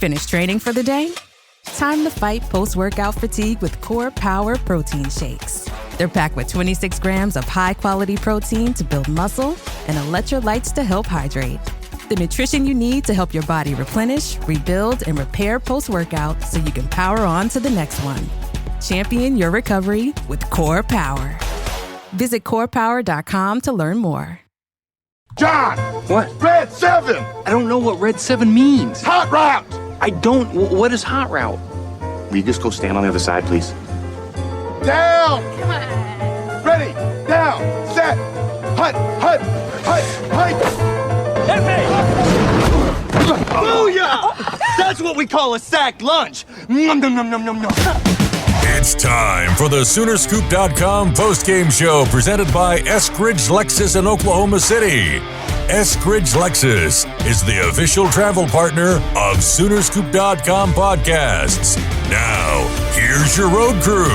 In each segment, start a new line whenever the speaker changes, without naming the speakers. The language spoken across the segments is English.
Finished training for the day? Time to fight post-workout fatigue with Core Power Protein Shakes. They're packed with 26 grams of high-quality protein to build muscle and electrolytes to help hydrate. The nutrition you need to help your body replenish, rebuild, and repair post-workout so you can power on to the next one. Champion your recovery with Core Power. Visit corepower.com to learn more.
John!
What?
Red 7!
I don't know what Red 7 means.
Hot route!
I don't. What is hot route?
Will you just go stand on the other side, please? Down!
Come on.
Ready, down, set, hut, hut, hut, hut!
Hit me! Booyah! That's what we call a sacked lunch. Nom, nom, nom, nom, nom, nom.
It's time for the Soonerscoop.com postgame show presented by Eskridge Lexus in Oklahoma City. Eskridge Lexus is the official travel partner of Soonerscoop.com podcasts. Now, here's your road crew,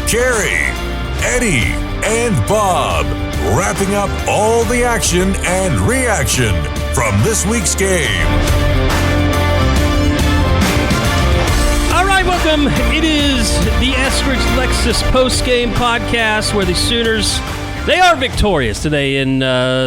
Carey, Eddie, and Bob, wrapping up all the action and reaction from this week's game.
All right, welcome. It is the Eskridge Lexus postgame podcast where the Sooners, they are victorious today in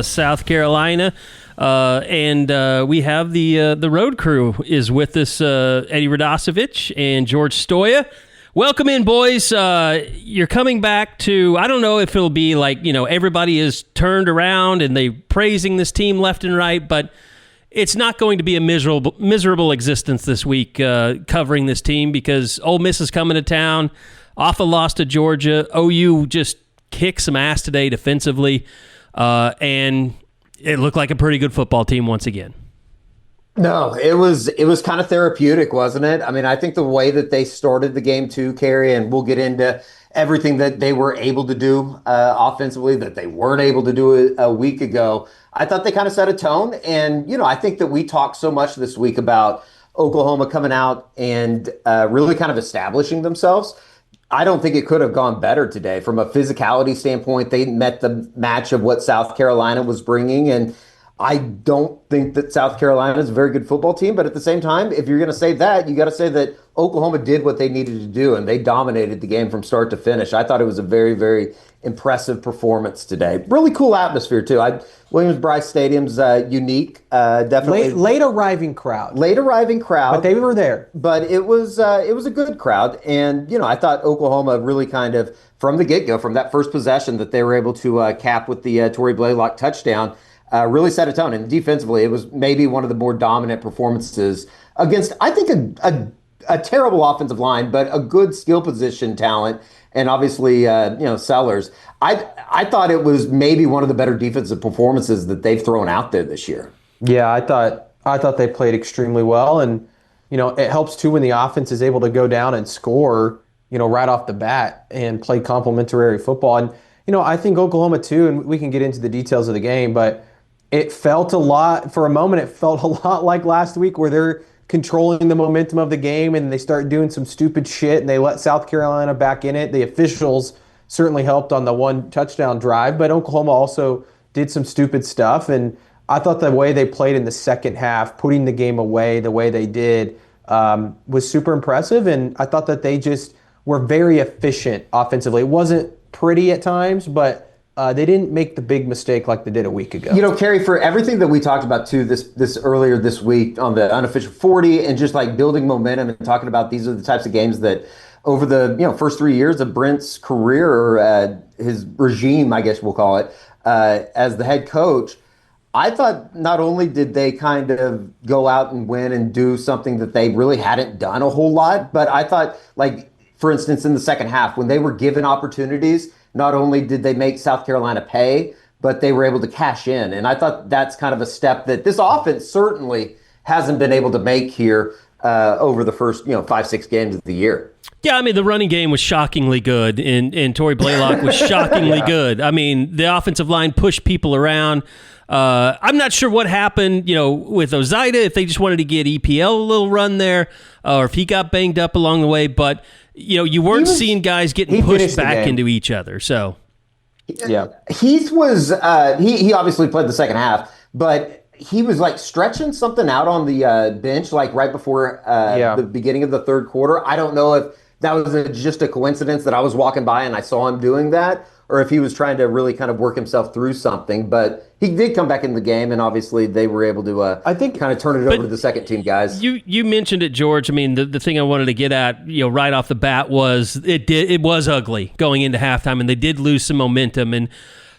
South Carolina. And we have the road crew is with us, Eddie Radosevich and George Stoya. Welcome in, boys. You're coming back to, I don't know if it'll be like, everybody is turned around and they praising this team left and right, but it's not going to be a miserable existence this week covering this team because Ole Miss is coming to town off a loss to Georgia. OU just kicked some ass today defensively, and it looked like a pretty good football team once again.
No, it was kind of therapeutic, wasn't it? I mean, I think the way that they started the game too, Carey, and we'll get into everything that they were able to do offensively that they weren't able to do a week ago. I thought they kind of set a tone. And, I think that we talked so much this week about Oklahoma coming out and really kind of establishing themselves. I don't think it could have gone better today. From a physicality standpoint, they met the match of what South Carolina was bringing. And I don't think that South Carolina is a very good football team. But at the same time, if you're going to say that, you got to say that Oklahoma did what they needed to do, and they dominated the game from start to finish. I thought it was a very, very impressive performance today. Really cool atmosphere, too. Williams-Brice Stadium's unique, definitely.
Late arriving crowd.
But
they were there.
But it was a good crowd. And, I thought Oklahoma really kind of, from the get-go, from that first possession that they were able to cap with the Tory Blaylock touchdown, really set a tone. And defensively, it was maybe one of the more dominant performances against, I think, a terrible offensive line, but a good skill position talent. And obviously, Sellers. I thought it was maybe one of the better defensive performances that they've thrown out there this year.
Yeah, I thought they played extremely well, and it helps too when the offense is able to go down and score, right off the bat and play complementary football. And I think Oklahoma too, and we can get into the details of the game, but it felt a lot like last week where they're controlling the momentum of the game and they start doing some stupid shit and they let South Carolina back in it. The officials certainly helped on the one touchdown drive, but Oklahoma also did some stupid stuff. And I thought the way they played in the second half, putting the game away the way they did, was super impressive. And I thought that they just were very efficient offensively. It wasn't pretty at times, but they didn't make the big mistake like they did a week ago.
Carey, for everything that we talked about too this earlier this week on the unofficial 40 and just like building momentum and talking about these are the types of games that over the first 3 years of Brent's career, or his regime, I guess we'll call it, as the head coach, I thought not only did they kind of go out and win and do something that they really hadn't done a whole lot, but I thought, like, for instance, in the second half, when they were given opportunities, not only did they make South Carolina pay, but they were able to cash in. And I thought that's kind of a step that this offense certainly hasn't been able to make here over the first 5-6 games of the year.
Yeah, I mean, the running game was shockingly good, and Tory Blaylock was shockingly good. I mean, the offensive line pushed people around. I'm not sure what happened, with Ozaida, if they just wanted to get EPL a little run there, or if he got banged up along the way, but you weren't seeing guys getting pushed back into each other. So,
yeah, Heath was he obviously played the second half, but he was like stretching something out on the bench, like right before the beginning of the third quarter. I don't know if that was just a coincidence that I was walking by and I saw him doing that, or if he was trying to really kind of work himself through something. But he did come back in the game, and obviously they were able to, I think, kind of turn it over to the second team guys.
You mentioned it, George. I mean, the thing I wanted to get at, right off the bat was it was ugly going into halftime, and they did lose some momentum. And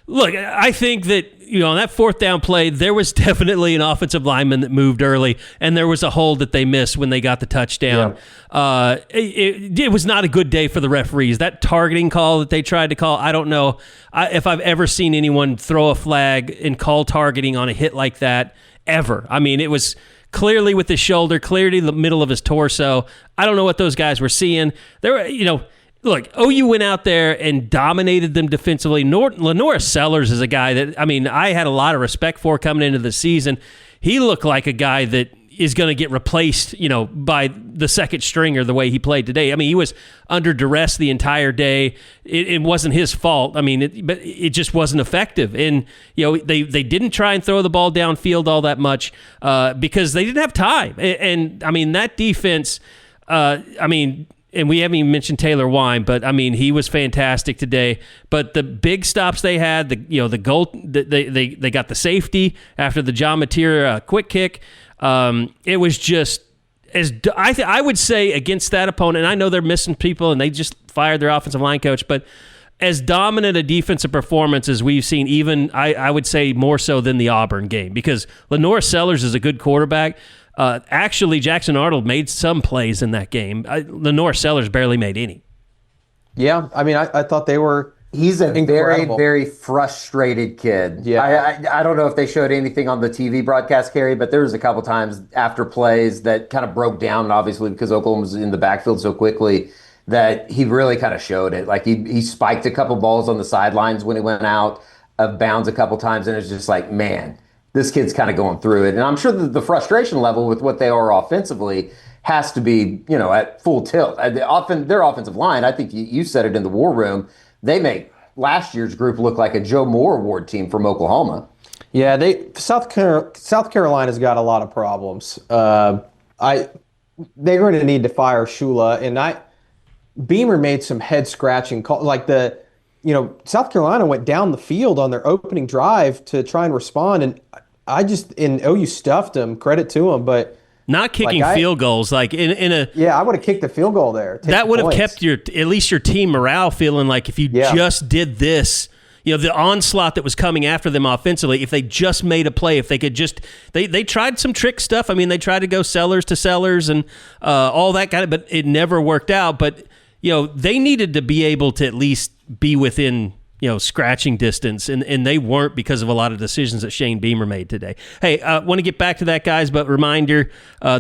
look, I think that, on that fourth down play, there was definitely an offensive lineman that moved early, and there was a hold that they missed when they got the touchdown. Yeah. It was not a good day for the referees. That targeting call that they tried to call, I don't know if I've ever seen anyone throw a flag and call targeting on a hit like that, ever. I mean, it was clearly with his shoulder, clearly the middle of his torso. I don't know what those guys were seeing. There were, look, OU went out there and dominated them defensively. Lenore Sellers is a guy that, I had a lot of respect for coming into the season. He looked like a guy that is going to get replaced, by the second stringer the way he played today. He was under duress the entire day. It wasn't his fault. But it just wasn't effective. And, they didn't try and throw the ball downfield all that much because they didn't have time. And that defense, and we haven't even mentioned Taylor Wine, but he was fantastic today. But the big stops they had, the goal, they got the safety after the John Mateer quick kick. It was just I would say against that opponent. And I know they're missing people, and they just fired their offensive line coach, but as dominant a defensive performance as we've seen, even I would say more so than the Auburn game, because Lenore Sellers is a good quarterback. Actually, Jackson Arnold made some plays in that game. Lenore Sellers barely made any.
Yeah, I thought they were.
He's a
incredible.
very, very frustrated kid.
Yeah,
I don't know if they showed anything on the TV broadcast, Carey, but there was a couple times after plays that kind of broke down, obviously because Oklahoma was in the backfield so quickly, that he really kind of showed it. Like he spiked a couple balls on the sidelines when he went out of bounds a couple times, and it's just like, man, this kid's kind of going through it. And I'm sure that the frustration level with what they are offensively has to be, at full tilt. Their offensive line, I think you said it in the war room, they make last year's group look like a Joe Moore Award team from Oklahoma.
Yeah, South Carolina's got a lot of problems. They're going to need to fire Shula, and Beamer made some head-scratching calls. Like South Carolina went down the field on their opening drive to try and respond, and OU stuffed them. Credit to them, but
not kicking field goals like in a
I would have kicked the field goal there.
That would have kept at least your team morale feeling like if you just did this. The onslaught that was coming after them offensively, if they just made a play, if they could just, they tried some trick stuff. They tried to go sellers to sellers and all that kind of, but it never worked out. But they needed to be able to at least be within, scratching distance, and they weren't because of a lot of decisions that Shane Beamer made today. Hey, want to get back to that, guys, but reminder,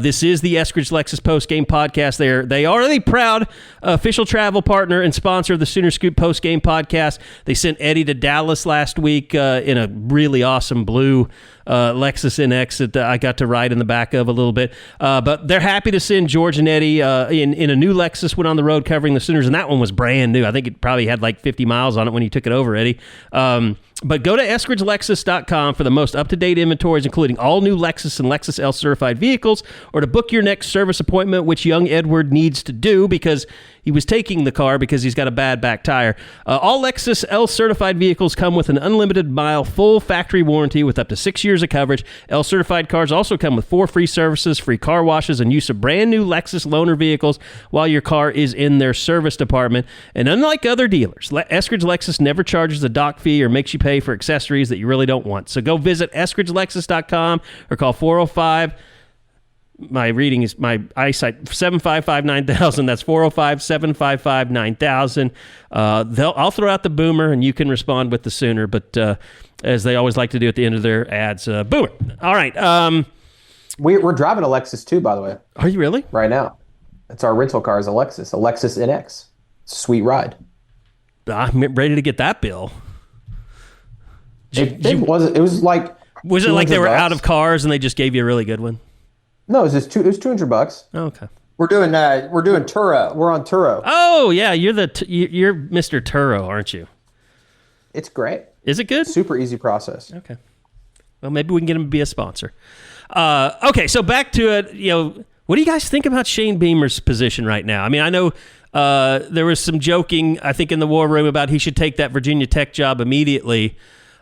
this is the Eskridge Lexus Postgame Podcast. They are a proud official travel partner and sponsor of the Sooner Scoop Postgame Podcast. They sent Eddie to Dallas last week in a really awesome blue Lexus NX that I got to ride in the back of a little bit. But they're happy to send George and Eddie in a new Lexus, went on the road covering the Sooners, and that one was brand new. I think it probably had like 50 miles on it when you took it over, Eddie. But go to EskridgeLexus.com for the most up-to-date inventories, including all new Lexus and Lexus L certified vehicles, or to book your next service appointment, which young Edward needs to do because he was taking the car because he's got a bad back tire. All Lexus L certified vehicles come with an unlimited mile full factory warranty with up to 6 years of coverage. L certified cars also come with 4 free services, free car washes, and use of brand new Lexus loaner vehicles while your car is in their service department. And unlike other dealers, Eskridge Lexus never charges a dock fee or makes you pay for accessories that you really don't want. So go visit EskridgeLexus.com or call 405. My reading is my eyesight 755-9000. That's 405-755-9000. I'll throw out the boomer and you can respond with the Sooner, but as they always like to do at the end of their ads, boomer. All right.
We're driving a Lexus too, by the way.
Are you really?
Right now. It's our rental car is a Lexus NX. It's a sweet ride.
I'm ready to get that bill.
It was like
they were out of cars and they just gave you a really good one?
No, it was $200.
Oh, okay.
We're doing Turo.
We're on Turo.
Oh yeah, you're Mr. Turo, aren't you?
It's great.
Is it good?
Super easy process.
Okay. Well, maybe we can get him to be a sponsor. Okay, so back to it. What do you guys think about Shane Beamer's position right now? I mean, I know there was some joking, I think, in the war room about he should take that Virginia Tech job immediately.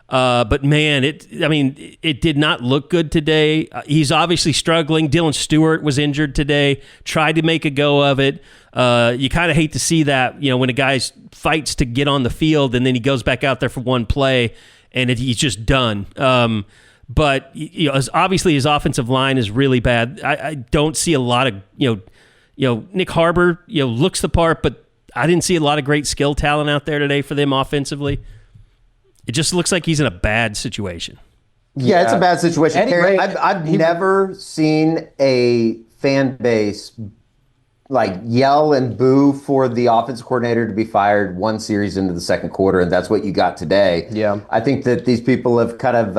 But man, it did not look good today. He's obviously struggling. Dylan Stewart was injured today. Tried to make a go of it. You kind of hate to see that, when a guy fights to get on the field and then he goes back out there for one play and he's just done. But obviously his offensive line is really bad. I don't see a lot of Nick Harbor looks the part, but I didn't see a lot of great skill talent out there today for them offensively. It just looks like he's in a bad situation.
Yeah, it's a bad situation.
Carey,
I've never seen a fan base yell and boo for the offensive coordinator to be fired one series into the second quarter, and that's what you got today.
Yeah.
I think that these people have kind of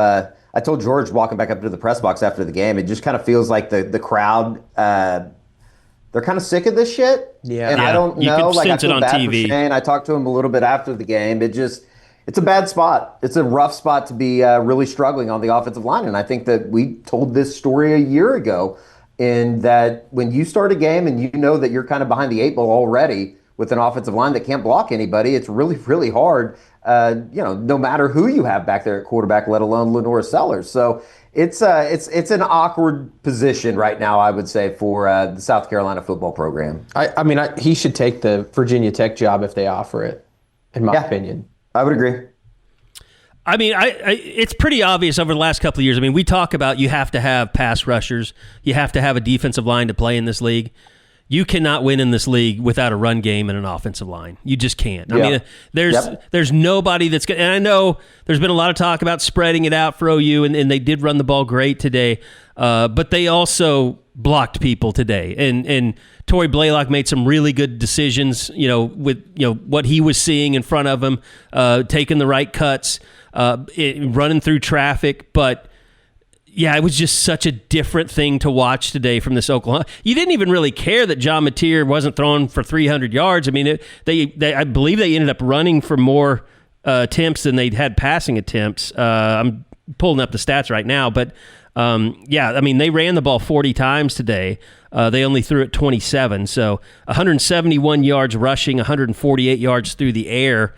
I told George walking back up to the press box after the game, it just kind of feels like the crowd, they're kind of sick of this shit.
Yeah.
And I don't know.
You can sense
I feel
it on
bad
TV.
for Shane. I talked to him a little bit after the game. It's a bad spot. It's a rough spot to be really struggling on the offensive line. And I think that we told this story a year ago, in that when you start a game and you know that you're kind of behind the eight ball already with an offensive line that can't block anybody, it's really, really hard, no matter who you have back there at quarterback, let alone Lenora Sellers. So it's an awkward position right now, I would say, for the South Carolina football program.
He should take the Virginia Tech job if they offer it, in my opinion.
I would agree.
I mean, it's pretty obvious over the last couple of years. I mean, we talk about you have to have pass rushers. You have to have a defensive line to play in this league. You cannot win in this league without a run game and an offensive line. You just can't. I mean, there's nobody that's going to... And I know there's been a lot of talk about spreading it out for OU, and they did run the ball great today. But they also blocked people today. And Tory Blaylock made some really good decisions, with what he was seeing in front of him, taking the right cuts, running through traffic. But yeah, it was just such a different thing to watch today from this Oklahoma. You didn't even really care that John Mateer wasn't throwing for 300 yards. I mean, I believe they ended up running for more attempts than they'd had passing attempts. I'm pulling up the stats right now, but they ran the ball 40 times today. They only threw it 27, so 171 yards rushing, 148 yards through the air.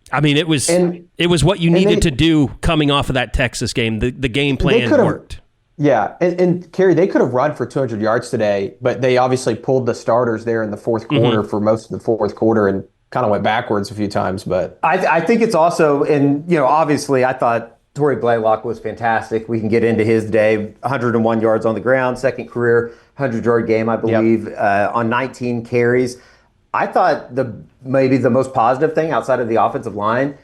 It was what you needed to do coming off of that Texas game. The game plan worked.
Yeah, and Carey, they could have run for 200 yards today, but they obviously pulled the starters there in the fourth quarter for most of the fourth quarter and kind of went backwards a few times. But
I think it's also, and obviously I thought Tory Blaylock was fantastic. We can get into his day. 101 yards on the ground, second career 100-yard game, I believe, on 19 carries. I thought maybe the most positive thing outside of the offensive line,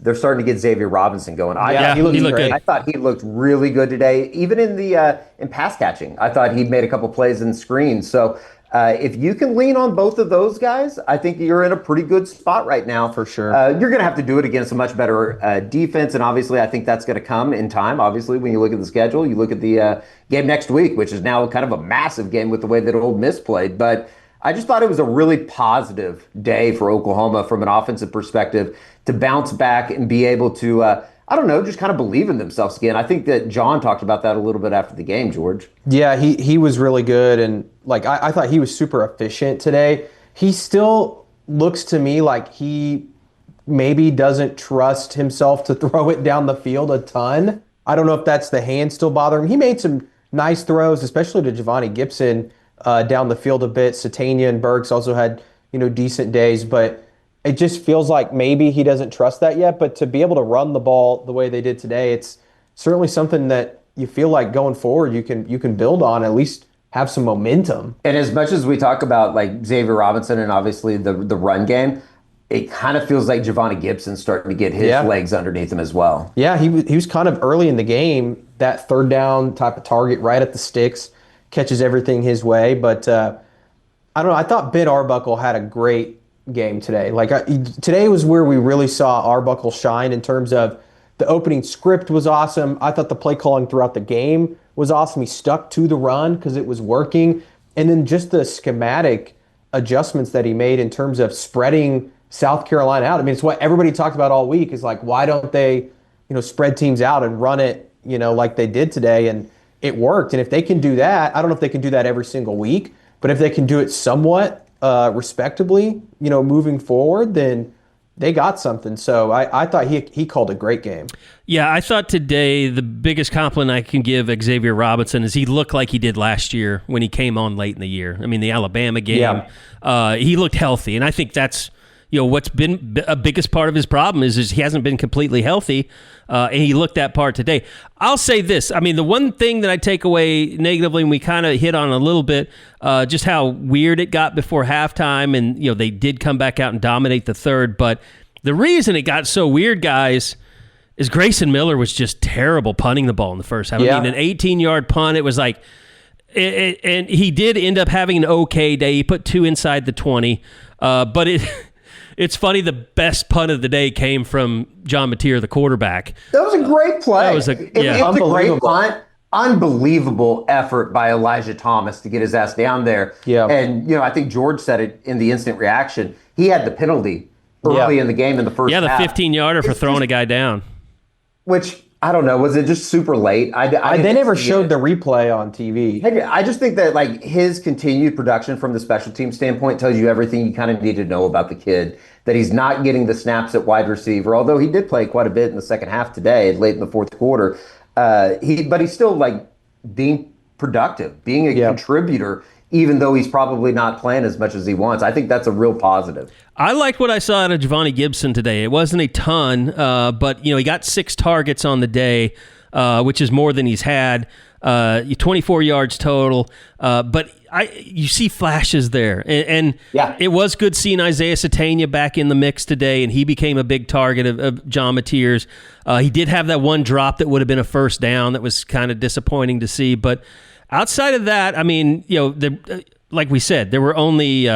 they're starting to get Xavier Robinson going.
He looked good.
I thought he looked really good today. Even in pass catching, I thought he'd made a couple plays in screens. So if you can lean on both of those guys, I think you're in a pretty good spot right now.
For sure.
You're going to have to do it against a much better defense, and obviously I think that's going to come in time. Obviously, when you look at the schedule, you look at the game next week, which is now kind of a massive game with the way that Ole Miss played. But I just thought it was a really positive day for Oklahoma from an offensive perspective to bounce back and be able to, just kind of believe in themselves again. I think that John talked about that a little bit after the game, George.
Yeah, he was really good, and I thought he was super efficient today. He still looks to me like he maybe doesn't trust himself to throw it down the field a ton. I don't know if that's the hand still bothering him. He made some nice throws, especially to Giovanni Gibson down the field a bit. Satania and Burks also had decent days, but it just feels like maybe he doesn't trust that yet. But to be able to run the ball the way they did today, it's certainly something that you feel like going forward you can build on, at least have some momentum.
And as much as we talk about Xavier Robinson and obviously the run game, it kind of feels like Giovanni Gibson's starting to get his legs underneath him as well.
Yeah, he was kind of early in the game, that third down type of target right at the sticks, catches everything his way. But I don't know, I thought Ben Arbuckle had a great game today. Today was where we really saw Arbuckle shine in terms of the opening script was awesome. I thought the play calling throughout the game was awesome. He stuck to the run because it was working. And then just the schematic adjustments that he made in terms of spreading South Carolina out. I mean, it's what everybody talked about all week is why don't they spread teams out and run it, like they did today, and it worked. And if they can do that, I don't know if they can do that every single week, but if they can do it somewhat respectably, moving forward, then they got something. So I thought he called a great game.
Yeah, I thought today the biggest compliment I can give Xavier Robinson is he looked like he did last year when he came on late in the year. I mean, the Alabama game, he looked healthy, and I think that's what's been a biggest part of his problem is he hasn't been completely healthy, and he looked that part today. I'll say this. I mean, the one thing that I take away negatively, and we kind of hit on a little bit, just how weird it got before halftime, and they did come back out and dominate the third, but the reason it got so weird, guys, is Grayson Miller was just terrible punting the ball in the first half. I mean, an 18-yard punt, it was like, and he did end up having an okay day. He put 2 inside the 20, but it's funny, the best punt of the day came from John Mateer, the quarterback.
That was a great play.
It's a
great punt. Unbelievable effort by Elijah Thomas to get his ass down there.
Yeah.
And, I think George said it in the instant reaction. He had the penalty early in the game in the first half.
Yeah, the 15-yarder for throwing a guy down.
Which, I don't know, was it just super late?
They never showed the replay on TV.
I just think that his continued production from the special team standpoint tells you everything you kind of need to know about the kid. That he's not getting the snaps at wide receiver, although he did play quite a bit in the second half today, late in the fourth quarter. But he's still being productive, being a contributor, even though he's probably not playing as much as he wants. I think that's a real positive.
I liked what I saw out of Giovanni Gibson today. It wasn't a ton, but he got 6 targets on the day, which is more than he's had. 24 yards total, but you see flashes there, and it was good seeing Isaiah Satania back in the mix today, and he became a big target of John Mateer's. He did have that one drop that would have been a first down that was kind of disappointing to see, but outside of that, I mean, like we said, there were only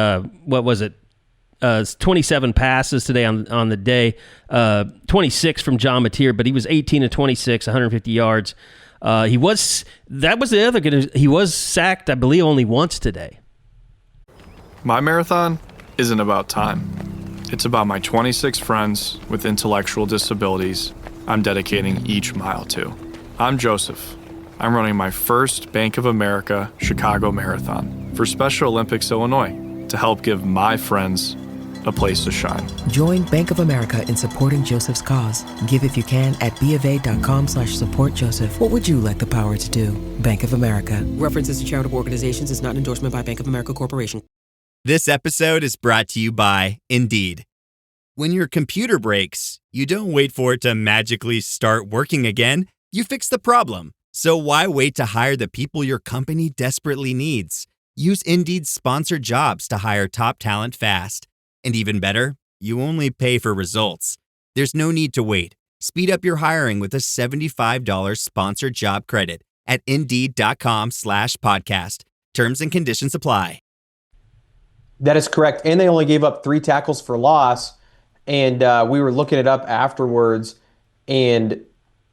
27 passes today on the day, 26 from John Mateer, but he was 18 to 26, 150 yards. He was sacked, I believe, only once today.
My marathon isn't about time. It's about my 26 friends with intellectual disabilities I'm dedicating each mile to. I'm Joseph. I'm running my first Bank of America Chicago Marathon for Special Olympics Illinois to help give my friends a place to shine.
Join Bank of America in supporting Joseph's cause. Give if you can at BofA.com/supportJoseph. What would you like the power to do? Bank of America. References to charitable organizations is not an endorsement by Bank of America Corporation.
This episode is brought to you by Indeed. When your computer breaks, you don't wait for it to magically start working again. You fix the problem. So why wait to hire the people your company desperately needs? Use Indeed's sponsored jobs to hire top talent fast. And even better, you only pay for results. There's no need to wait. Speed up your hiring with a $75 sponsored job credit at Indeed.com/podcast. Terms and conditions apply.
That is correct. And they only gave up 3 tackles for loss. And we were looking it up afterwards. And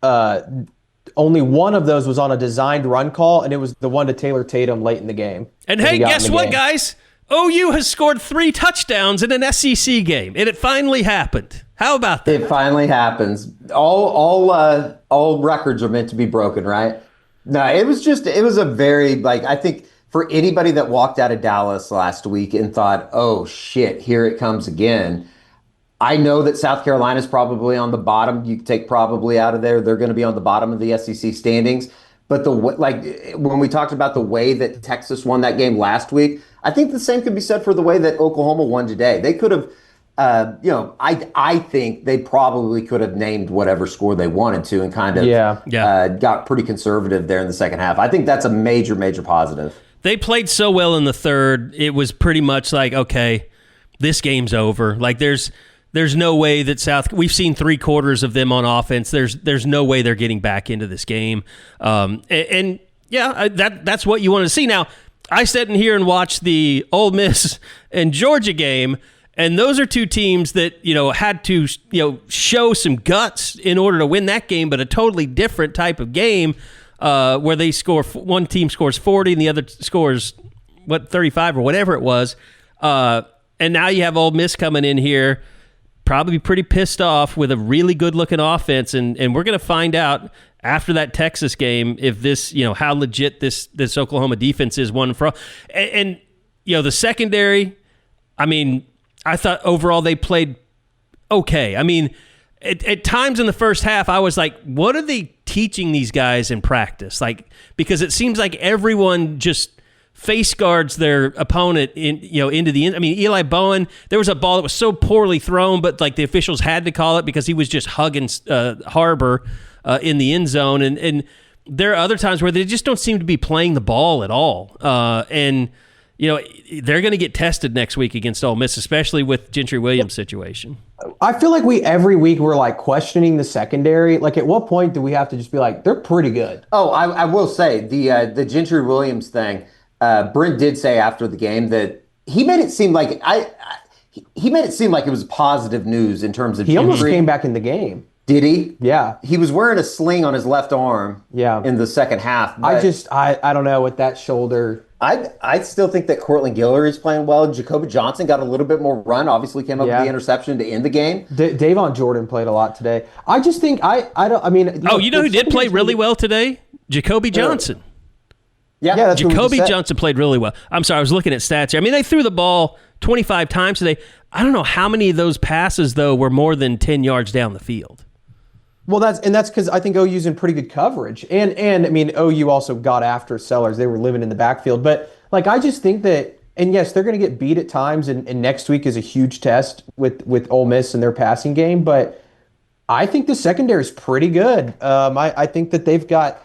only one of those was on a designed run call. And it was the one to Taylor Tatum late in the game.
And hey, guess what, guys? OU has scored 3 touchdowns in an SEC game, and it finally happened. How about that?
It finally happens. All records are meant to be broken, right? No, it was a very, I think for anybody that walked out of Dallas last week and thought, oh shit, here it comes again. I know that South Carolina's probably on the bottom. You take probably out of there. They're going to be on the bottom of the SEC standings. But when we talked about the way that Texas won that game last week, I think the same could be said for the way that Oklahoma won today. They could have, I think they probably could have named whatever score they wanted to and kind of got pretty conservative there in the second half. I think that's a major, major positive.
They played so well in the third. It was pretty much like, okay, this game's over. There's no way that we've seen 3 quarters of them on offense. There's no way they're getting back into this game. That's what you want to see. Now, I sat in here and watched the Ole Miss and Georgia game, and those are 2 teams that, had to, show some guts in order to win that game, but a totally different type of game where they one team scores 40 and the other scores 35 or whatever it was. And now you have Ole Miss coming in here, probably pretty pissed off with a really good-looking offense, and we're going to find out after that Texas game if this, how legit this Oklahoma defense is one for all. And the secondary, I thought overall they played okay. At times in the first half, I was like, what are they teaching these guys in practice? Because it seems like everyone just face guards their opponent into the end. Eli Bowen, there was a ball that was so poorly thrown, but the officials had to call it because he was just hugging Harbor in the end zone. And there are other times where they just don't seem to be playing the ball at all. And they're going to get tested next week against Ole Miss, especially with Gentry Williams' situation.
I feel like every week we're questioning the secondary. At what point do we have to just be they're pretty good?
Oh, I will say the Gentry Williams thing. Brent did say after the game that he made it seem like he made it seem like it was positive news in terms of
he almost came back in the game.
Did he?
Yeah.
He was wearing a sling on his left arm.
Yeah.
In the second half.
I don't know with that shoulder.
I still think that Cortland Guillory is playing well. Jacoby Johnson got a little bit more run. Obviously came up with the interception to end the game.
Davon Jordan played a lot today. I just think
who did play really well today? Jacoby Johnson.
Yeah,
Jacoby Johnson played really well. I'm sorry, I was looking at stats here. They threw the ball 25 times today. I don't know how many of those passes, though, were more than 10 yards down the field.
Well, that's because I think OU's in pretty good coverage. And OU also got after Sellers. They were living in the backfield. But, I just think that, and yes, they're going to get beat at times, and next week is a huge test with Ole Miss and their passing game. But I think the secondary is pretty good. I think that they've got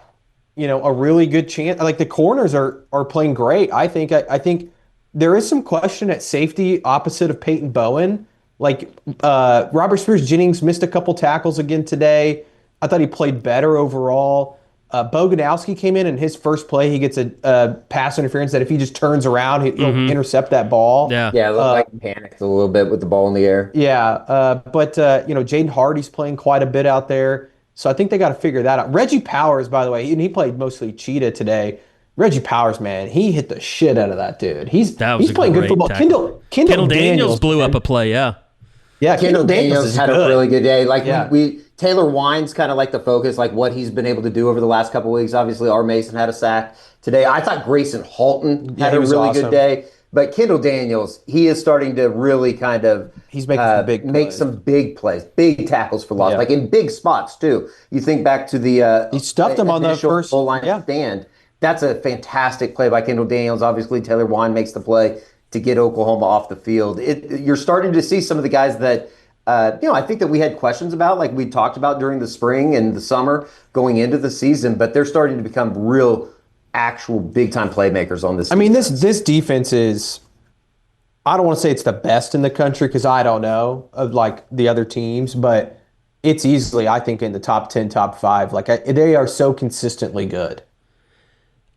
a really good chance. The corners are playing great. I think there is some question at safety opposite of Peyton Bowen. Robert Spears-Jennings missed a couple tackles again today. I thought he played better overall. Boganowski came in, and his first play, he gets a pass interference that if he just turns around, he'll intercept that ball.
Yeah,
it looked like he panicked a little bit with the ball in the air.
Yeah, but Jaden Hardy's playing quite a bit out there. So I think they got to figure that out. Reggie Powers, by the way, and he played mostly Cheetah today. Reggie Powers, man, he hit the shit out of that dude. He's playing good football. Kendall
Daniels blew up a play, yeah.
Yeah,
Kendall Daniels had a really good day. Taylor Wine's kind of the focus, what he's been able to do over the last couple of weeks. Obviously, R. Mason had a sack today. I thought Grayson Halton had a really good day. But Kendall Daniels, he is starting to really kind of
he's making
some big plays, big tackles for loss, in big spots too. You think back to the
he stuffed him on the first
goal line stand. That's a fantastic play by Kendall Daniels. Obviously, Taylor Wine makes the play to get Oklahoma off the field. You're starting to see some of the guys that I think that we had questions about, like we talked about during the spring and the summer going into the season, but they're starting to become real, actual big-time playmakers on this.
This defense is, I don't want to say it's the best in the country because I don't know of the other teams, but it's easily, I think, in the top 10, top 5. They are so consistently good.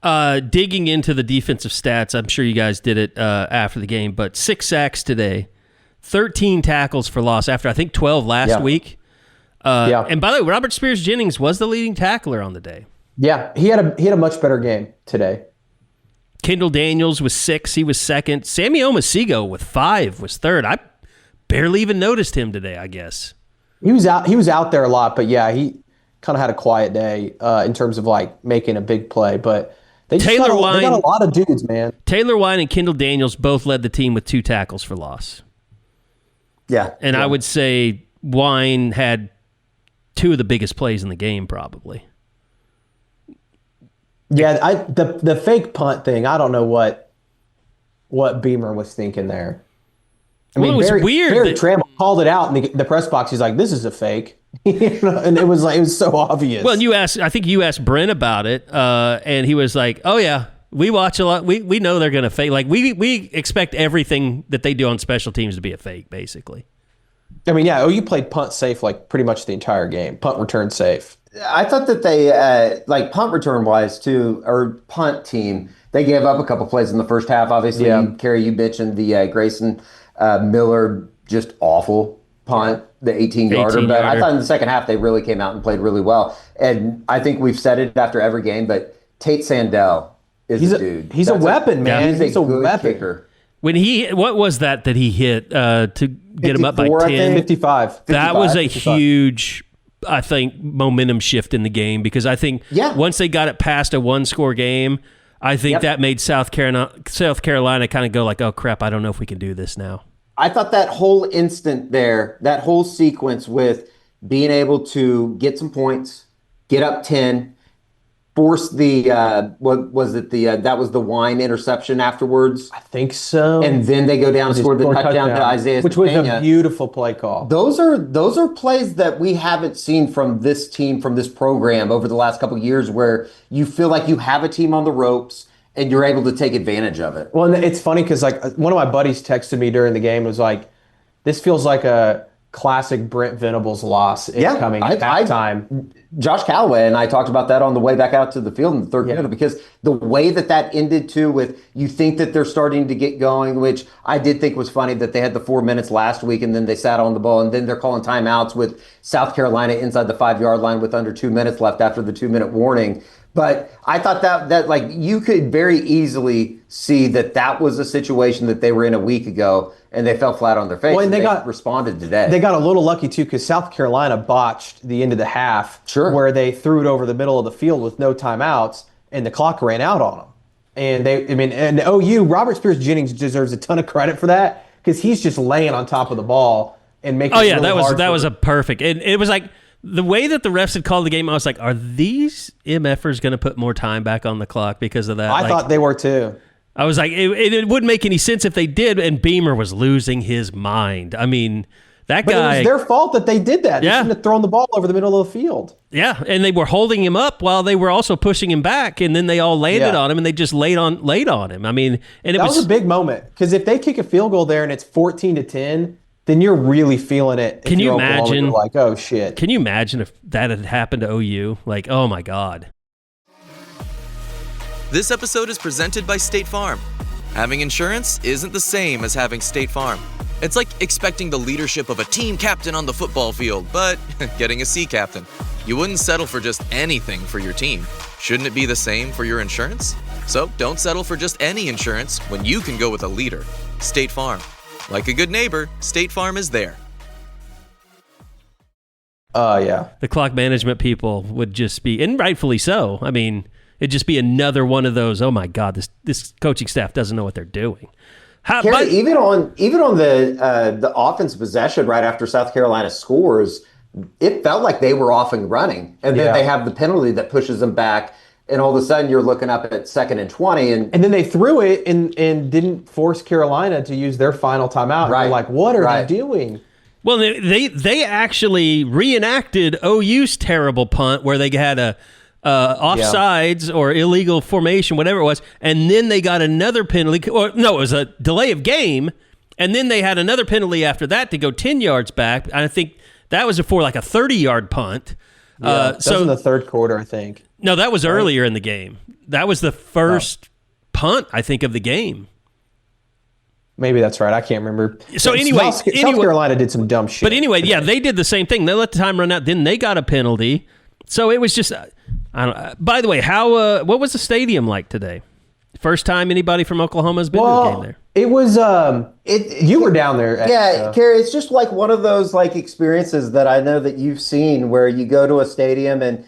Digging into the defensive stats, I'm sure you guys did it after the game, but 6 sacks today, 13 tackles for loss after I think 12 last week. And by the way, Robert Spears-Jennings was the leading tackler on the day.
Yeah, he had a much better game today.
Kendall Daniels was 6, he was second. Sammy Omasigo with 5 was third. I barely even noticed him today, I guess.
He was out there a lot, but yeah, he kind of had a quiet day in terms of making a big play, but they got a lot of dudes, man.
Taylor Wine and Kendall Daniels both led the team with 2 tackles for loss.
Yeah.
And I would say Wine had 2 of the biggest plays in the game, probably.
Yeah, the fake punt thing, I don't know what Beamer was thinking there.
It was weird.
Barry Trammell called it out in the press box. He's like, "This is a fake," and it was so obvious.
Well, and I think you asked Brent about it, and he was like, "Oh yeah, we watch a lot. We know they're going to fake. We expect everything that they do on special teams to be a fake, basically."
OU played punt safe pretty much the entire game. Punt return safe.
I thought that they punt return wise too, or punt team. They gave up a couple plays in the first half. Obviously, Carey, you mentioned the Grayson Miller just awful punt, the 18-yarder. But I thought in the second half they really came out and played really well. And I think we've said it after every game, but Tate Sandell is a dude.
He's a weapon, man.
He's a good
weapon.
kicker.
What was that he hit to get him up by 10?
55.
That was a
55.
huge, I think, momentum shift in the game because I think once they got it past a one-score game, I think that made South Carolina kind of go like, oh, crap, I don't know if we can do this now.
I thought that whole instant there, that whole sequence with being able to get some points, get up 10, force the that was the Wine interception afterwards.
I think so.
And then they go down and score the touchdown to Isaiah
which was
Spina.
a beautiful play call.
Those are plays that we haven't seen from this team, from this program over the last couple of years, where you feel like you have a team on the ropes and you're able to take advantage of it.
Well, and it's funny because like one of my buddies texted me during the game and was like, "This feels like a classic Brent Venables loss incoming halftime."
Josh Callaway and I talked about that on the way back out to the field in the third quarter because the way that ended too with you think that they're starting to get going, which I did think was funny that they had the 4 minutes last week and then they sat on the ball and then they're calling timeouts with South Carolina inside the 5-yard line with under 2 minutes left after the 2-minute warning. But I thought that like you could very easily see that was a situation that they were in a week ago and they fell flat on their face. Well, and they responded today.
They got a little lucky too because South Carolina botched the end of the half where they threw it over the middle of the field with no timeouts and the clock ran out on them. And and OU, Robert Spears-Jennings deserves a ton of credit for that because he's just laying on top of the ball and making it really hard.
That was a perfect. It was like the way that the refs had called the game, I was like, are these MFers going to put more time back on the clock because of that?
I thought they were too.
I was like, it wouldn't make any sense if they did, and Beamer was losing his mind. I mean, that guy...
But it was their fault that they did that. They shouldn't have thrown the ball over the middle of the field.
Yeah, and they were holding him up while they were also pushing him back, and then they all landed on him, and they just laid on him. I mean, and
that was a big moment, because if they kick a field goal there and it's 14-10... then you're really feeling it.
Can you imagine?
You're like, oh shit.
Can you imagine if that had happened to OU? Like, oh my God.
This episode is presented by State Farm. Having insurance isn't the same as having State Farm. It's like expecting the leadership of a team captain on the football field, but getting a sea captain. You wouldn't settle for just anything for your team. Shouldn't it be the same for your insurance? So don't settle for just any insurance when you can go with a leader. State Farm. Like a good neighbor, State Farm is there.
Yeah.
The clock management people would just be, and rightfully so. I mean, it'd just be another one of those, oh my God, this coaching staff doesn't know what they're doing.
Even on the offense possession right after South Carolina scores, it felt like they were off and running. And then they have the penalty that pushes them back. And all of a sudden, you're looking up at 2nd and 20. And
then they threw it and didn't force Carolina to use their final timeout. Right. You're like, what are they doing?
Well, they actually reenacted OU's terrible punt where they had a offsides or illegal formation, whatever it was, and then they got another penalty. Or no, it was a delay of game, and then they had another penalty after that to go 10 yards back. And I think that was before like a 30-yard punt.
That was in the third quarter, I think.
No, that was earlier in the game. That was the first punt, I think, of the game.
Maybe that's right. I can't remember.
So anyway,
South Carolina did some dumb shit.
But anyway, they did the same thing. They let the time run out. Then they got a penalty. So it was just, I don't. By the way, what was the stadium like today? First time anybody from Oklahoma has been to a game there.
It was. You were down there.
Carey. It's just like one of those like experiences that I know that you've seen where you go to a stadium and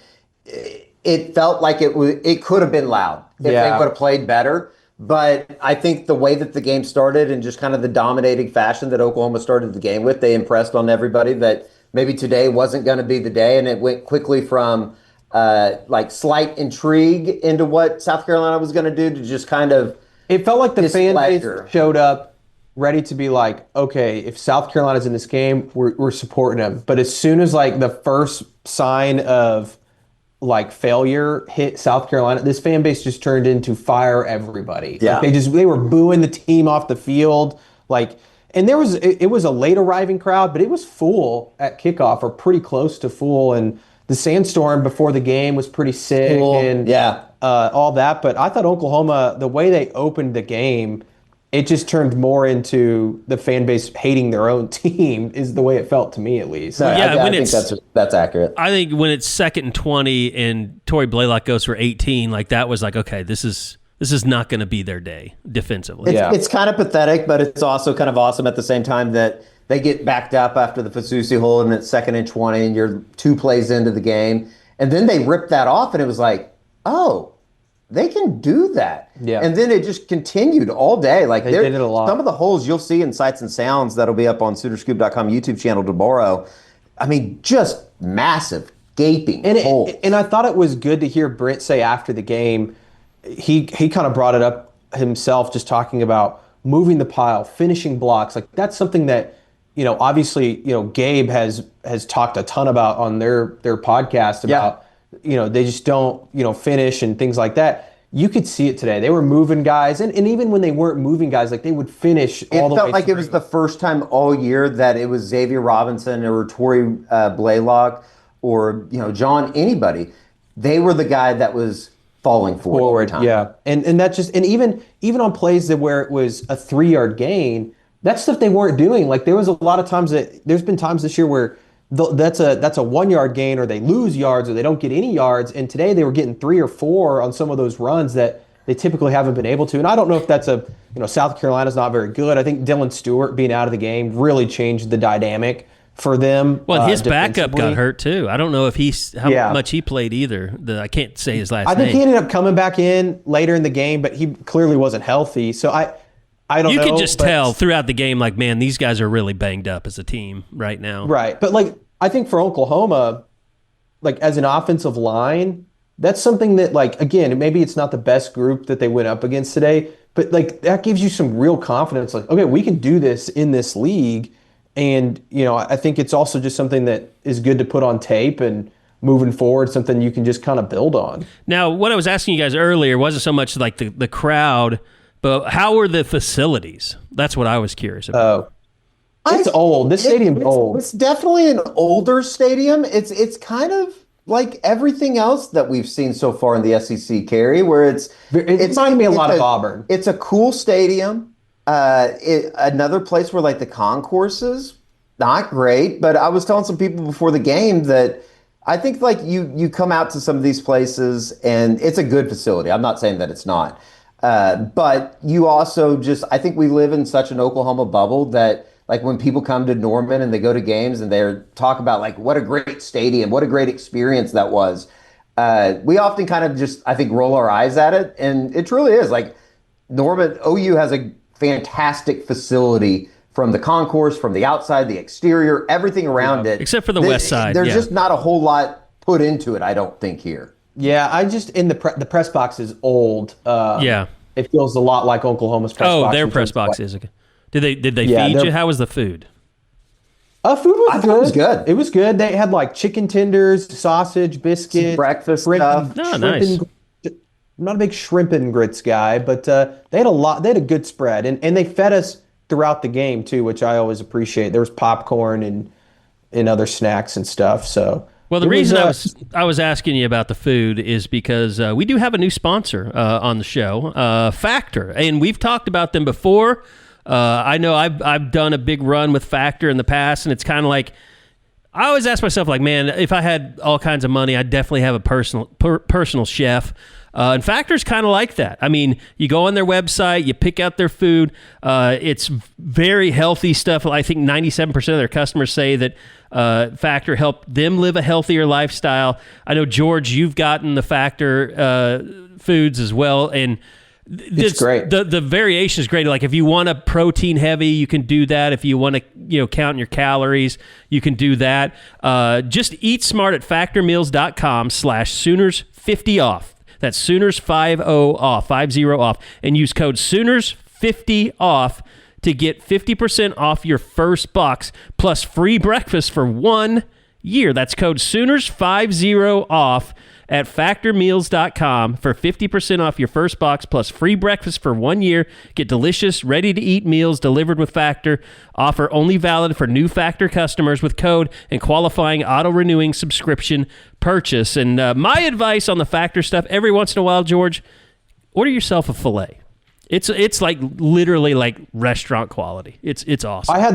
it felt like it could have been loud if they would have played better. But I think the way that the game started and just kind of the dominating fashion that Oklahoma started the game with, they impressed on everybody that maybe today wasn't going to be the day. And it went quickly from like slight intrigue into what South Carolina was going to do to just kind of.
It felt like the fan base showed up ready to be like, okay, if South Carolina's in this game, we're supporting them. But as soon as like the first sign of like failure hit South Carolina, this fan base just turned into fire everybody.
Yeah.
Like they were booing the team off the field. Like, and it was a late arriving crowd, but it was full at kickoff or pretty close to full. And the sandstorm before the game was pretty sick and all that. But I thought Oklahoma, the way they opened the game, it just turned more into the fan base hating their own team is the way it felt to me, at least.
No, I think that's accurate.
I think when it's 2nd and 20 and Tory Blaylock goes for 18, like that was like, okay, this is This is not going to be their day defensively.
It's kind of pathetic, but it's also kind of awesome at the same time that they get backed up after the Fasusi hold and it's 2nd and 20 and you're 2 plays into the game. And then they ripped that off and it was like, oh, they can do that.
Yeah.
And then it just continued all day. Like
they did it a lot.
Some of the holes you'll see in Sights and Sounds that'll be up on Soonerscoop.com YouTube channel tomorrow. I mean, just massive, gaping holes.
And I thought it was good to hear Brent say after the game, he kind of brought it up himself, just talking about moving the pile, finishing blocks. Like that's something that, obviously, Gabe has talked a ton about on their podcast about, they just don't, finish and things like that. You could see it today. They were moving guys, and even when they weren't moving guys, like they would finish all the way. It felt
like it was the first time all year that it was Xavier Robinson or Tory Blaylock or John, anybody. They were the guy that was falling forward.
Yeah, and that just even on plays that where it was a 3-yard gain, that's stuff they weren't doing. Like there was a lot of times there's been times this year where that's a 1-yard gain, or they lose yards, or they don't get any yards. And today they were getting 3 or 4 on some of those runs that they typically haven't been able to. And I don't know if that's South Carolina's not very good. I think Dylan Stewart being out of the game really changed the dynamic for them.
Well, his backup got hurt too. I don't know if how much he played either. I can't say his last name.
I think he ended up coming back in later in the game, but he clearly wasn't healthy. So I don't know.
You could just tell throughout the game, like, man, these guys are really banged up as a team right now.
Right. But, like, I think for Oklahoma, like, as an offensive line, that's something that, like, again, maybe it's not the best group that they went up against today, but, like, that gives you some real confidence. Like, okay, we can do this in this league. And, I think it's also just something that is good to put on tape and moving forward, something you can just kind of build on.
Now, what I was asking you guys earlier wasn't so much like the crowd, but how were the facilities? That's what I was curious about.
It's old. This stadium's old.
It's definitely an older stadium. It's kind of like everything else that we've seen so far in the SEC, Carey, where it's
reminding me a lot of Auburn.
It's a cool stadium. Another place where like the concourses, not great, but I was telling some people before the game that I think like you come out to some of these places and it's a good facility. I'm not saying that it's not. But you also I think we live in such an Oklahoma bubble that like when people come to Norman and they go to games and they talk about like what a great stadium, what a great experience that was. We often kind of just, I think, roll our eyes at it. And it truly is like Norman, OU has a fantastic facility from the concourse, from the outside, the exterior, everything around it.
Except for the west side.
There's just not a whole lot put into it, I don't think, here.
Yeah, the press box is old.
Yeah,
it feels a lot like Oklahoma's press box.
Oh, their press box is. Did they feed you? How was the food?
Food was good.
It was good.
It was good. They had like chicken tenders, sausage, biscuits,
breakfast
stuff.
Nice.
I'm not a big shrimp and grits guy, but they had a lot. They had a good spread, and they fed us throughout the game too, which I always appreciate. There was popcorn and other snacks and stuff. So.
Well, the reason I was asking you about the food is because we do have a new sponsor on the show, Factor, and we've talked about them before. I know I've done a big run with Factor in the past, and it's kind of like I always ask myself, like, man, if I had all kinds of money, I'd definitely have a personal chef. And Factor's kind of like that. I mean, you go on their website, you pick out their food. It's very healthy stuff. I think 97% of their customers say that Factor helped them live a healthier lifestyle. I know, George, you've gotten the Factor foods as well, and
it's great.
The variation is great. Like if you want a protein heavy, you can do that. If you want to count your calories, you can do that. Just eat smart at factormeals.com/Sooners50off. That's Sooners50 off, 50 off, and use code Sooners50 off to get 50% off your first box plus free breakfast for 1 year. That's code Sooners50 off at factormeals.com for 50% off your first box plus free breakfast for 1 year. Get delicious, ready-to-eat meals delivered with Factor. Offer only valid for new Factor customers with code and qualifying auto-renewing subscription purchase. And my advice on the Factor stuff, every once in a while, George, order yourself a filet. It's like literally like restaurant quality. It's awesome.
I had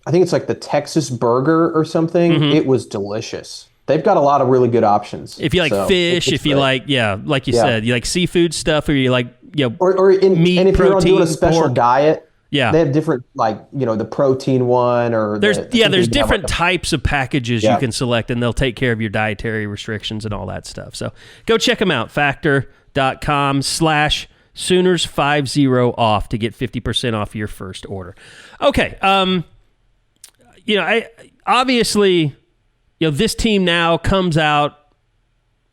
I think it's like the Texas burger or something. Mm-hmm. It was delicious. they've got a lot of really good options.
If you like fish, if you like, like you said, you like seafood stuff, or you like, meat,
and if
protein,
you're doing a special
pork.
diet, they
Yeah.
have different, the protein one, or
There's
there's
different types of packages
Yeah.
you can select, and they'll take care of your dietary restrictions and all that stuff. So go check them out, factor.com/Sooners50 off to get 50% off your first order. Okay. Obviously, this team now comes out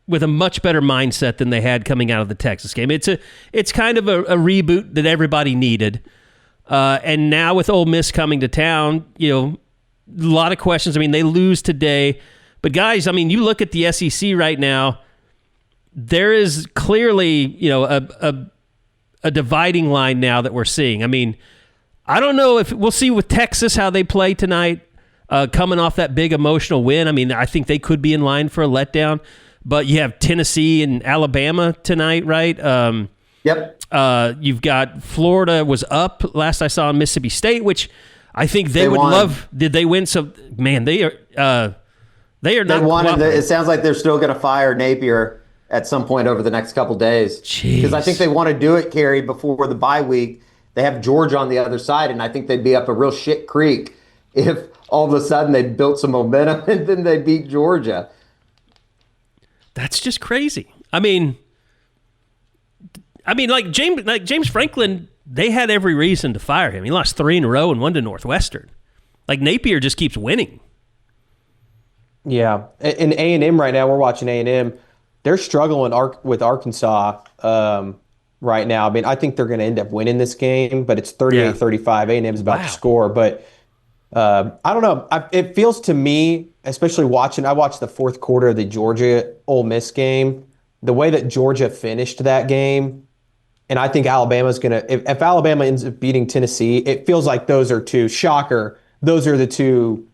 with a much better mindset than they had coming out of the Texas game. It's kind of a reboot that everybody needed. And now with Ole Miss coming to town, a lot of questions. I mean, they lose today. But guys, I mean, you look at the SEC right now, there is clearly, a dividing line now that we're seeing. I mean, I don't know if we'll see with Texas how they play tonight, coming off that big emotional win. I mean, I think they could be in line for a letdown. But you have Tennessee and Alabama tonight, right?
Yep.
You've got Florida was up last I saw in Mississippi State, which I think they would
won.
love. Did they win? So, man, they are not.
They won, and it sounds like they're still going to fire Napier at some point over the next couple days. Because I think they want to do it, Carey, before the bye week. They have Georgia on the other side, and I think they'd be up a real shit creek if all of a sudden they built some momentum and then they beat Georgia.
That's just crazy. I mean, like James Franklin, they had every reason to fire him. He lost 3 in a row and 1 to Northwestern. Like, Napier just keeps winning.
Yeah, in A&M right now, we're watching A&M. They're struggling with Arkansas right now. I mean, I think they're going to end up winning this game, but it's 38-35. A&M's about to score. But I don't know. It feels to me, especially I watched the fourth quarter of the Georgia-Ole Miss game, the way that Georgia finished that game, and I think Alabama's going to – if Alabama ends up beating Tennessee, it feels like those are two – shocker, those are the two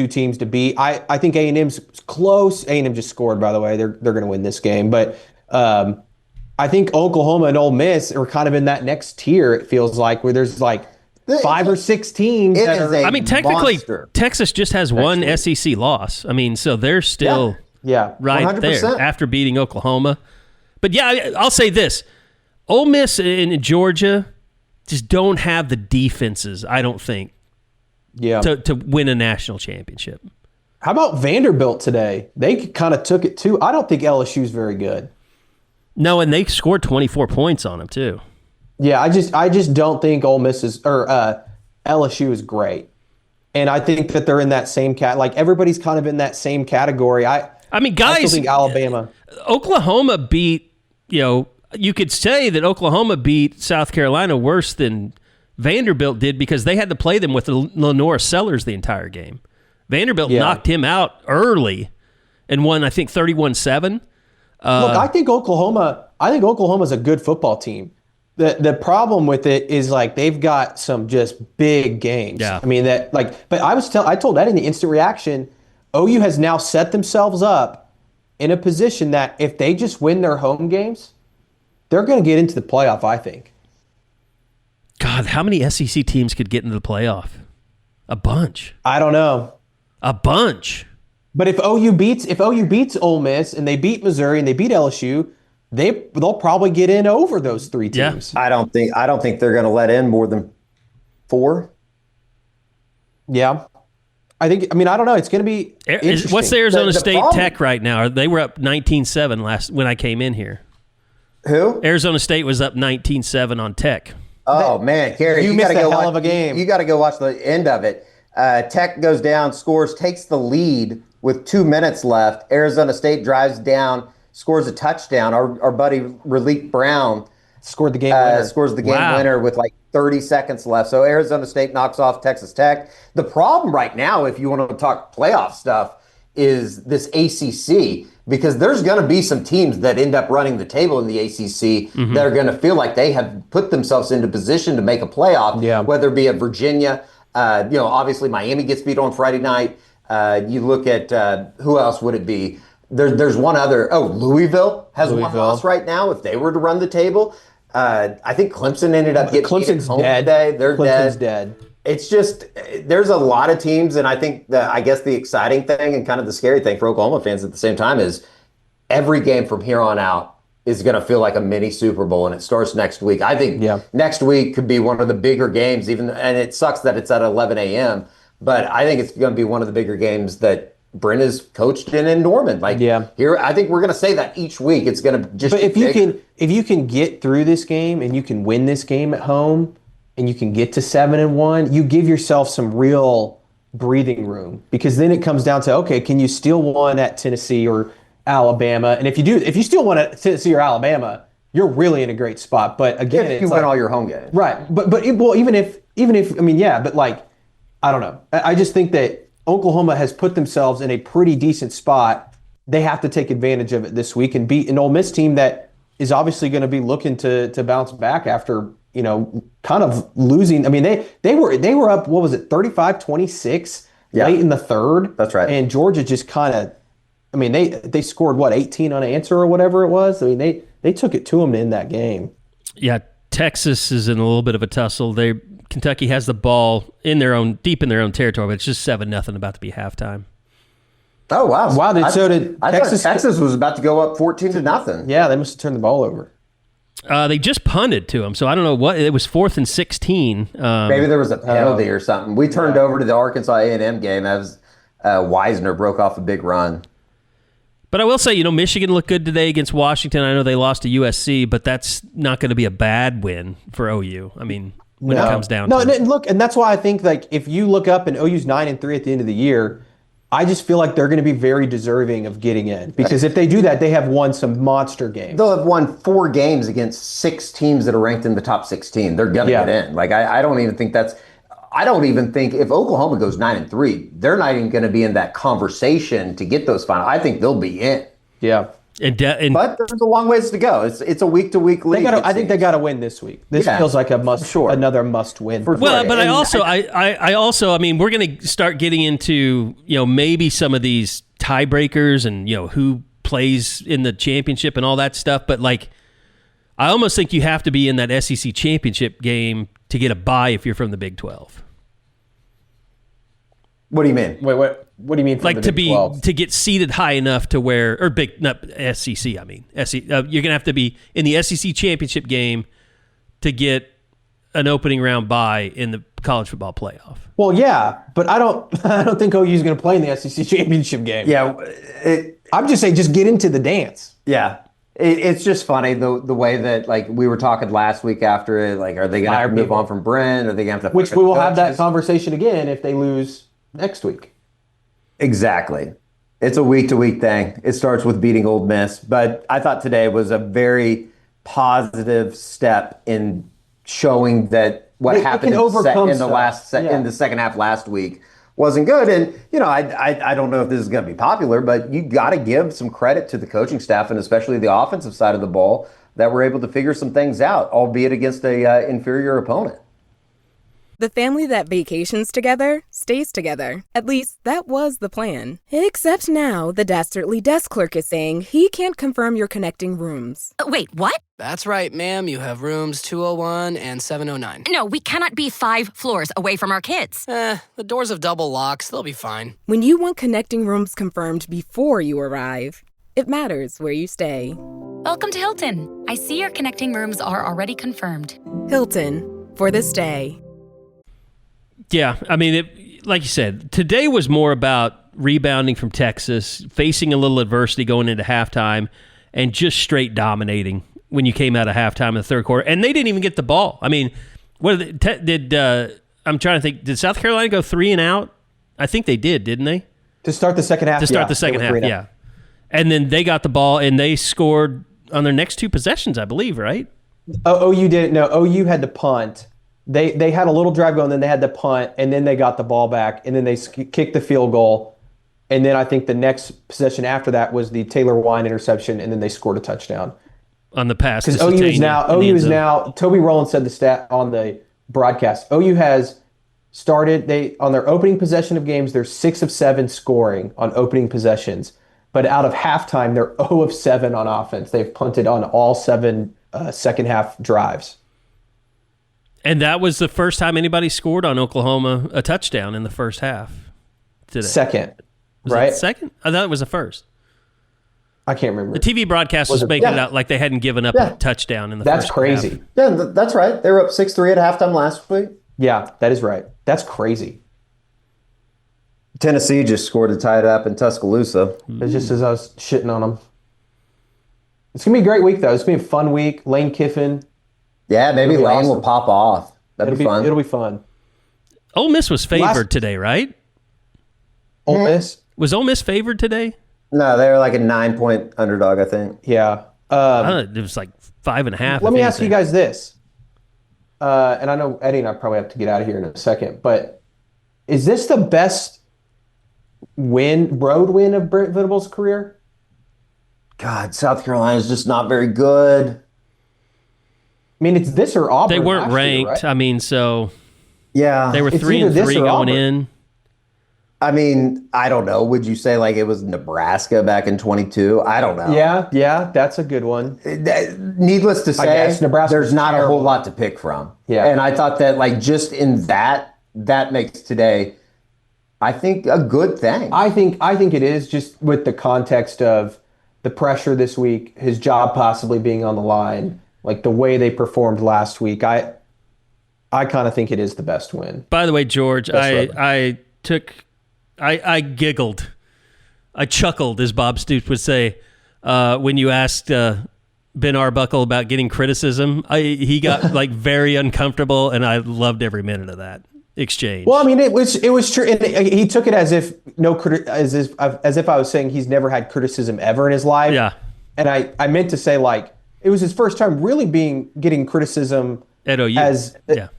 teams to beat. I think A&M's close. A&M just scored, by the way. They're going to win this game. But I think Oklahoma and Ole Miss are kind of in that next tier, it feels like, where there's like 5 or 6 teams.
Technically, Texas just has one SEC loss. I mean, so they're still right 100%. There after beating Oklahoma. But yeah, I'll say this. Ole Miss and Georgia just don't have the defenses, I don't think, to win a national championship.
How about Vanderbilt today? They kind of took it too. I don't think LSU's very good.
No, and they scored 24 points on them too.
Yeah, I just don't think Ole Miss LSU is great, and I think that they're in that same like everybody's kind of in that same category. I mean, guys, I still think Alabama,
Oklahoma beat. You could say that Oklahoma beat South Carolina worse than Vanderbilt did because they had to play them with Lenore Sellers the entire game. Vanderbilt knocked him out early and won, I think, 31-7.
Look, I think Oklahoma's a good football team. The problem with it is like they've got some just big games.
Yeah.
I mean but I told that in the instant reaction, OU has now set themselves up in a position that if they just win their home games, they're going to get into the playoff, I think.
God, how many SEC teams could get into the playoff? A bunch.
I don't know.
A bunch.
But if OU beats Ole Miss and they beat Missouri and they beat LSU, they'll probably get in over those 3 teams.
Yeah. I don't think they're going to let in more than 4.
Yeah. I don't know. It's going to be interesting.
What's the Arizona State Tech right now? They were up 19-7 when I came in here.
Who?
Arizona State was up 19-7 on Tech.
Oh, man, Carey,
you missed a hell of a game.
You got to go watch the end of it. Tech goes down, scores, takes the lead with 2 minutes left. Arizona State drives down, scores a touchdown. Our buddy Raleek Brown
scored the game winner.
Scores the game winner with like 30 seconds left. So Arizona State knocks off Texas Tech. The problem right now, if you want to talk playoff stuff, is this ACC. Because there's going to be some teams that end up running the table in the ACC that are going to feel like they have put themselves into position to make a playoff, whether it be a Virginia. Obviously Miami gets beat on Friday night. You look at who else would it be? There's one other. Oh, Louisville has one loss right now. If they were to run the table, I think Clemson ended up getting
Clemson's
home
dead
today. They're
Clemson's dead.
It's just there's a lot of teams, and I think I guess the exciting thing and kind of the scary thing for Oklahoma fans at the same time is every game from here on out is going to feel like a mini Super Bowl, and it starts next week. I think next week could be one of the bigger games, and it sucks that it's at 11 a.m., but I think it's going to be one of the bigger games that Brent has coached in Norman. Here, I think we're going to say that each week. It's going to just.
But if you can get through this game and you can win this game at home, and you can get to 7-1, you give yourself some real breathing room, because then it comes down to, okay, can you steal one at Tennessee or Alabama? And if you steal one at Tennessee or Alabama, you're really in a great spot. But again,
if you win all your home games,
right? Even if I mean, yeah, but like, I don't know. I just think that Oklahoma has put themselves in a pretty decent spot. They have to take advantage of it this week and beat an Ole Miss team that is obviously going to be looking to bounce back after, kind of losing. I mean, they were up, what was it, 35-26 late in the third.
That's right.
And Georgia just kind of, I mean, they scored, 18 unanswered or whatever it was. I mean, they took it to them in that game.
Yeah, Texas is in a little bit of a tussle. Kentucky has the ball deep in their own territory, but it's just 7-0 about to be halftime.
Oh, wow.
Wow,
I thought Texas was about to go up 14-0.
Yeah, they must have turned the ball over.
They just punted to him, so I don't know what. It was 4th and 16.
Maybe there was a penalty or something. We turned over to the Arkansas A&M game as Wisner broke off a big run.
But I will say, Michigan looked good today against Washington. I know they lost to USC, but that's not going to be a bad win for OU. I mean, when it comes down to it.
Look, and that's why I think, like, if you look up and OU's 9-3 at the end of the year, I just feel like they're going to be very deserving of getting in, because if they do that, they have won some monster games.
They'll have won 4 games against 6 teams that are ranked in the top 16. They're going to get in. Like, I don't even think if Oklahoma goes 9-3, they're not even going to be in that conversation to get those final. I think they'll be in.
Yeah.
But there's a long ways to go. It's a week-to-week league.
I think they got to win this week. This feels like another must-win.
Well, but I also, we're going to start getting into, maybe some of these tiebreakers and, who plays in the championship and all that stuff. But, like, I almost think you have to be in that SEC championship game to get a bye if you're from the Big 12.
What do you mean?
Wait, what do you mean from the Big 12?
To get seated high enough to where, or not SEC, you're going to have to be in the SEC championship game to get an opening round bye in the college football playoff.
Well, yeah, but I don't think OU is going to play in the SEC championship game.
Yeah,
I'm just saying, just get into the dance.
Yeah. It's just funny the way that, like, we were talking last week after it, like, are they going to have to move on from Brent? Are they going to have to?
Which we will have that conversation again if they lose next week.
Exactly. It's a week-to-week thing. It starts with beating Ole Miss, but I thought today was a very positive step in showing that what happened in the second half last week wasn't good. And, I don't know if this is going to be popular, but you got to give some credit to the coaching staff and especially the offensive side of the ball that were able to figure some things out, albeit against a inferior opponent.
The family that vacations together stays together. At least that was the plan. Except now the dastardly desk clerk is saying he can't confirm your connecting rooms.
Wait, what?
That's right, ma'am. You have rooms 201 and 709.
No, we cannot be 5 floors away from our kids.
The doors have double locks. They'll be fine.
When you want connecting rooms confirmed before you arrive, it matters where you stay.
Welcome to Hilton. I see your connecting rooms are already confirmed.
Hilton, for the stay.
Yeah, like you said, today was more about rebounding from Texas, facing a little adversity going into halftime, and just straight dominating when you came out of halftime in the third quarter. And they didn't even get the ball. I'm trying to think, did South Carolina go 3 and out? I think they did, didn't they?
To start the second half,
yeah. And then they got the ball, and they scored on their next 2 possessions, I believe, right?
OU didn't. No, OU had to punt. They had a little drive going, then they had to punt, and then they got the ball back, and then they kicked the field goal. And then I think the next possession after that was the Taylor Wine interception, and then they scored a touchdown.
On the pass.
Because OU is now, Toby Rowland said the stat on the broadcast. OU has started, on their opening possession of games, they're 6 of 7 scoring on opening possessions. But out of halftime, they're 0 of 7 on offense. They've punted on all 7 second half drives.
And that was the first time anybody scored on Oklahoma a touchdown in the first half today.
Second,
was
right?
It second? I thought it was the first.
I can't remember.
The TV broadcast was making it out like they hadn't given up a touchdown in the first half.
That's crazy.
Yeah, that's right. They were up 6-3 at halftime last week.
Yeah, that is right. That's crazy.
Tennessee just scored to tie it up in Tuscaloosa.
It's just as I was shitting on them. It's going to be a great week, though. It's going to be a fun week. Lane Kiffin.
Yeah, maybe Lane
awesome.
will pop off. That'd be fun.
It'll be fun.
Ole Miss was favored today, right?
Ole Miss?
Was Ole Miss favored today?
No, they were like a 9-point underdog, I think.
Yeah.
It was like 5.5.
Let me ask you guys this. And I know Eddie and I probably have to get out of here in a second, but is this the best road win of Brent Venables' career?
God, South Carolina's just not very good.
I mean, it's this or Auburn.
They weren't
last
ranked.
year, right?
I mean, so
yeah,
they were
It's
3-3
either this or
going
Auburn.
in.
I mean, I don't know. Would you say like it was Nebraska back in 22? I don't know.
Yeah, that's a good one.
Needless to say,
guess Nebraska
there's
was
not a
terrible.
whole lot to pick from.
Yeah.
And I thought that like just in that makes today, I think, a good thing.
I think it is, just with the context of the pressure this week, his job possibly being on the line, like the way they performed last week. I kind of think it is the best win.
By the way, George, I giggled. I chuckled, as Bob Stoops would say, when you asked Ben Arbuckle about getting criticism. He got like very uncomfortable, and I loved every minute of that exchange.
Well, I mean, it was true, and he took it as if as if I was saying he's never had criticism ever in his life.
Yeah,
and I meant to say like it was his first time really getting criticism
at OU.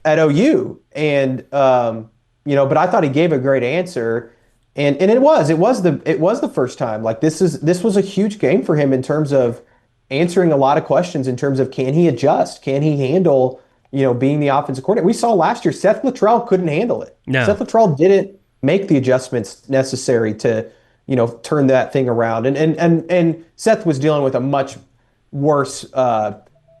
At OU, and but I thought he gave a great answer. And it was the first time. Like this was a huge game for him in terms of answering a lot of questions in terms of, can he adjust? Can he handle, being the offensive coordinator? We saw last year Seth Luttrell couldn't handle it.
No.
Seth Luttrell didn't make the adjustments necessary to, turn that thing around. And Seth was dealing with a much worse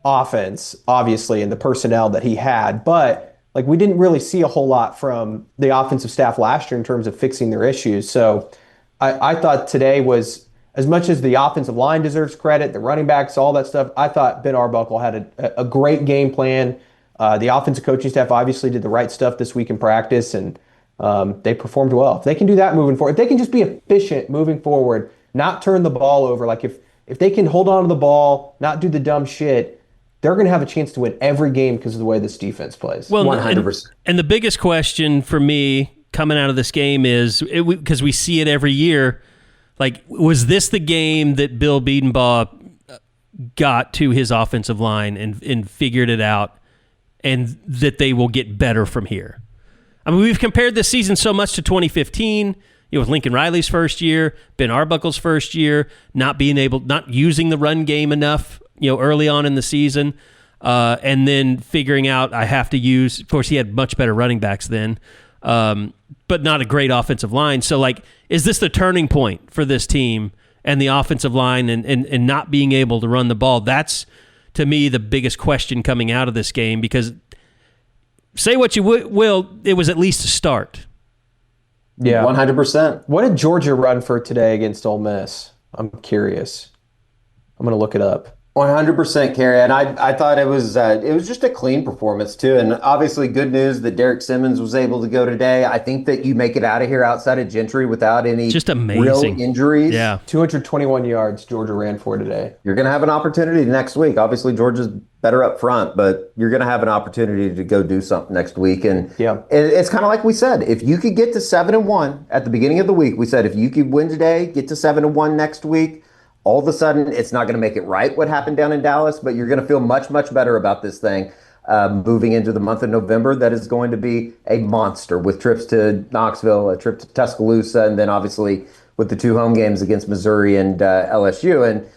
offense, obviously, in the personnel that he had, but like we didn't really see a whole lot from the offensive staff last year in terms of fixing their issues. So I thought today was, as much as the offensive line deserves credit, the running backs, all that stuff, I thought Ben Arbuckle had a great game plan. The offensive coaching staff obviously did the right stuff this week in practice, and they performed well. If they can do that moving forward, if they can just be efficient moving forward, not turn the ball over, like if they can hold on to the ball, not do the dumb shit, they're going to have a chance to win every game because of the way this defense plays.
Well,
100%.
And the biggest question for me coming out of this game is, because we see it every year, like, was this the game that Bill Bedenbaugh got to his offensive line and figured it out, and that they will get better from here? I mean, we've compared this season so much to 2015, with Lincoln Riley's first year, Ben Arbuckle's first year, not using the run game enough, early on in the season, and then figuring out I have to use, of course, he had much better running backs then, but not a great offensive line. So, like, is this the turning point for this team and the offensive line and not being able to run the ball? That's, to me, the biggest question coming out of this game, because say what you will, it was at least a start.
Yeah,
100%.
What did Georgia run for today against Ole Miss? I'm curious. I'm going to look it up.
100%, Carey, and I thought it was just a clean performance too, and obviously good news that Derek Simmons was able to go today. I think that you make it out of here outside of Gentry without any
just amazing
real injuries.
Yeah,
221 yards Georgia ran for today.
You're going to have an opportunity next week. Obviously, Georgia's better up front, but you're going to have an opportunity to go do something next week. And it's kind of like we said, if you could get to 7-1 at the beginning of the week, we said if you could win today, get to 7-1 next week. All of a sudden, it's not going to make it right what happened down in Dallas, but you're going to feel much, much better about this thing moving into the month of November. That is going to be a monster, with trips to Knoxville, a trip to Tuscaloosa, and then obviously with the 2 home games against Missouri and LSU. And,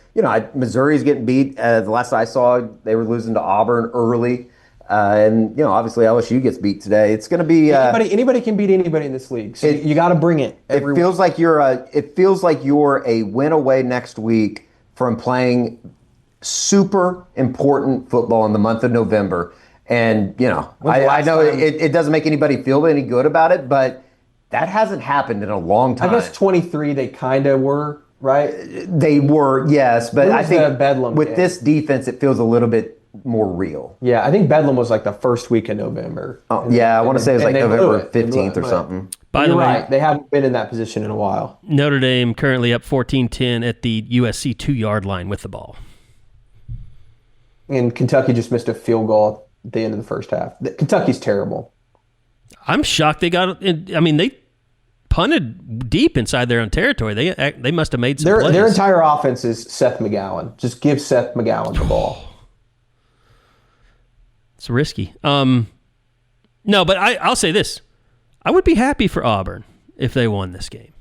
Missouri's getting beat. The last I saw, they were losing to Auburn early. And obviously LSU gets beat today. It's going to be
anybody can beat anybody in this league. So you got to bring it.
It feels like you're a win away next week from playing super important football in the month of November. And, I know it doesn't make anybody feel any good about it, but that hasn't happened in a long time.
I guess 23 they kind of were, right?
They were, yes. But I think
Bedlam
with
game?
this defense, it feels a little bit more real.
Yeah, I think Bedlam was like the first week of November.
Oh, I want to say it was like November 15th or something.
By the way,
right. They haven't been in that position in a while.
Notre Dame currently up 14-10 at the USC 2-yard line with the ball.
And Kentucky just missed a field goal at the end of the first half. Kentucky's terrible.
I'm shocked they got. I mean, they punted deep inside their own territory. They must have made some plays.
Their entire offense is Seth McGowan. Just give Seth McGowan the ball.
It's risky. No, but I'll say this. I would be happy for Auburn if they won this game.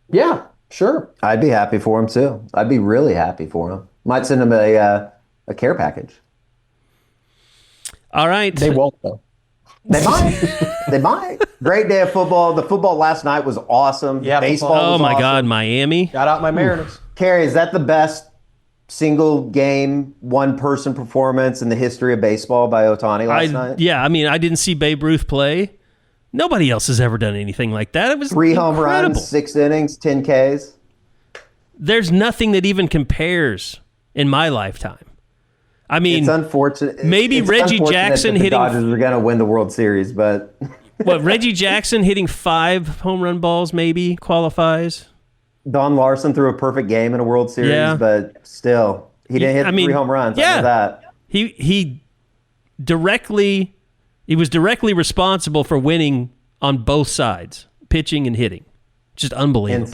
Yeah, sure.
I'd be happy for him, too. I'd be really happy for him. Might send him a care package.
All right.
They won't, though.
They might. They might. Great day of football. The football last night was awesome.
Yeah,
baseball
Oh,
was
my
awesome.
God, Miami.
Shout out my Mariners.
Carey, is that the best single game, one-person performance in the history of baseball by Ohtani last night?
Yeah, I mean, I didn't see Babe Ruth play. Nobody else has ever done anything like that. It was
3 home
incredible.
runs, 6 innings, 10 Ks.
There's nothing that even compares in my lifetime. I mean,
it's unfortunate.
Maybe
it's
Reggie
unfortunate
Jackson
that the
hitting.
Dodgers are going to win the World Series, but
Reggie Jackson hitting 5 home run balls maybe qualifies.
Don Larson threw a perfect game in a World Series, but still, he didn't hit 3 home runs.
Yeah,
I know that.
He was directly responsible for winning on both sides, pitching and hitting. Just unbelievable.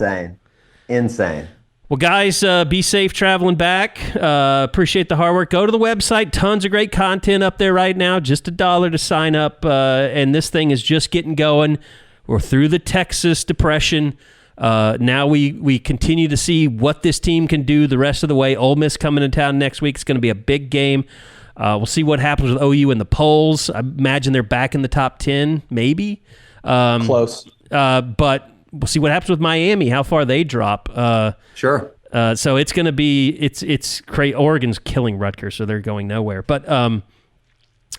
Insane.
Well, guys, be safe traveling back. Appreciate the hard work. Go to the website. Tons of great content up there right now. Just $1 to sign up. And this thing is just getting going. We're through the Texas depression. Now we continue to see what this team can do the rest of the way. Ole Miss coming to town next week. It's going to be a big game. We'll see what happens with OU in the polls. I imagine they're back in the top 10, maybe.
Close.
But we'll see what happens with Miami, how far they drop.
Sure.
So it's going to be, it's crazy. Oregon's killing Rutgers, so they're going nowhere. But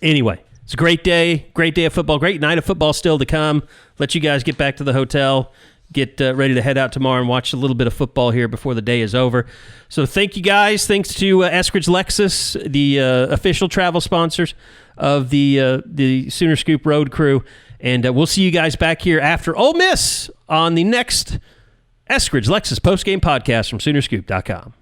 anyway, it's a great day of football, great night of football still to come. Let you guys get back to the hotel, get ready to head out tomorrow and watch a little bit of football here before the day is over. So thank you guys. Thanks to Eskridge Lexus, the official travel sponsors of the Sooner Scoop Road Crew. And we'll see you guys back here after Ole Miss on the next Eskridge Lexus Postgame podcast from Soonerscoop.com.